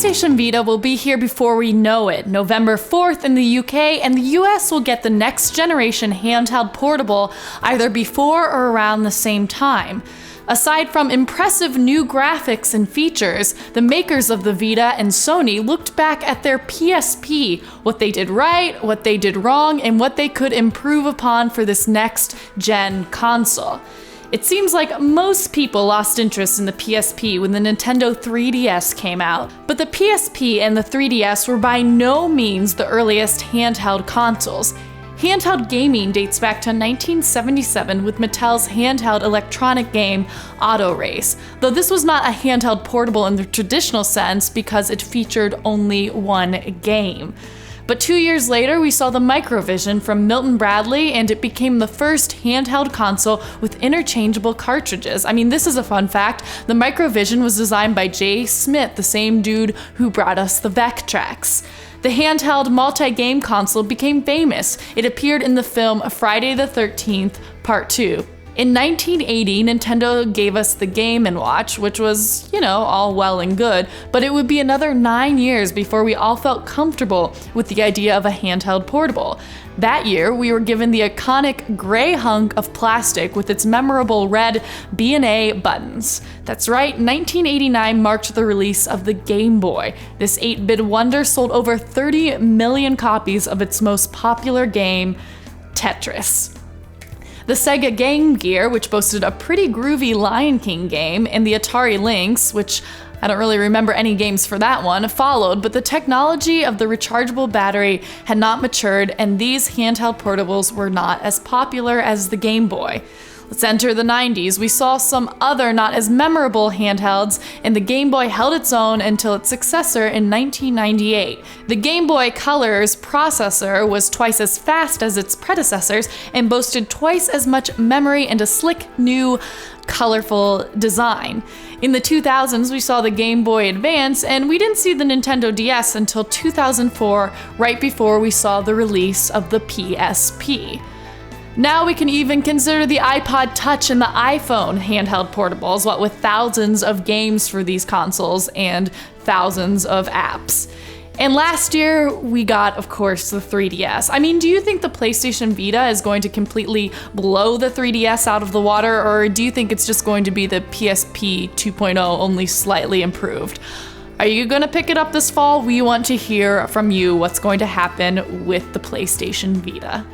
PlayStation Vita will be here before we know it, November 4th in the UK, and the US will get the next generation handheld portable either before or around the same time. Aside from impressive new graphics and features, the makers of the Vita and Sony looked back at their PSP, what they did right, what they did wrong, and what they could improve upon for this next gen console. It seems like most people lost interest in the PSP when the Nintendo 3DS came out, but the PSP and the 3DS were by no means the earliest handheld consoles. Handheld gaming dates back to 1977 with Mattel's handheld electronic game Auto Race, though this was not a handheld portable in the traditional sense because it featured only one game. But 2 years later, we saw the Microvision from Milton Bradley, and it became the first handheld console with interchangeable cartridges. I mean, this is a fun fact. The Microvision was designed by Jay Smith, the same dude who brought us the Vectrex. The handheld multi-game console became famous. It appeared in the film Friday the 13th, Part 2. In 1980, Nintendo gave us the Game & Watch, which was, all well and good, but it would be another 9 years before we all felt comfortable with the idea of a handheld portable. That year, we were given the iconic gray hunk of plastic with its memorable red B&A buttons. That's right, 1989 marked the release of the Game Boy. This 8-bit wonder sold over 30 million copies of its most popular game, Tetris. The Sega Game Gear, which boasted a pretty groovy Lion King game, and the Atari Lynx, which I don't really remember any games for that one, followed, but the technology of the rechargeable battery had not matured, and these handheld portables were not as popular as the Game Boy. Let's enter the 90s. We saw some other not as memorable handhelds, and the Game Boy held its own until its successor in 1998. The Game Boy Color's processor was twice as fast as its predecessors and boasted twice as much memory and a slick, new, colorful design. In the 2000s, we saw the Game Boy Advance, and we didn't see the Nintendo DS until 2004, right before we saw the release of the PSP. Now we can even consider the iPod Touch and the iPhone handheld portables, what with thousands of games for these consoles and thousands of apps. And last year, we got, of course, the 3DS. I mean, do you think the PlayStation Vita is going to completely blow the 3DS out of the water, or do you think it's just going to be the PSP 2.0, only slightly improved? Are you going to pick it up this fall? We want to hear from you what's going to happen with the PlayStation Vita.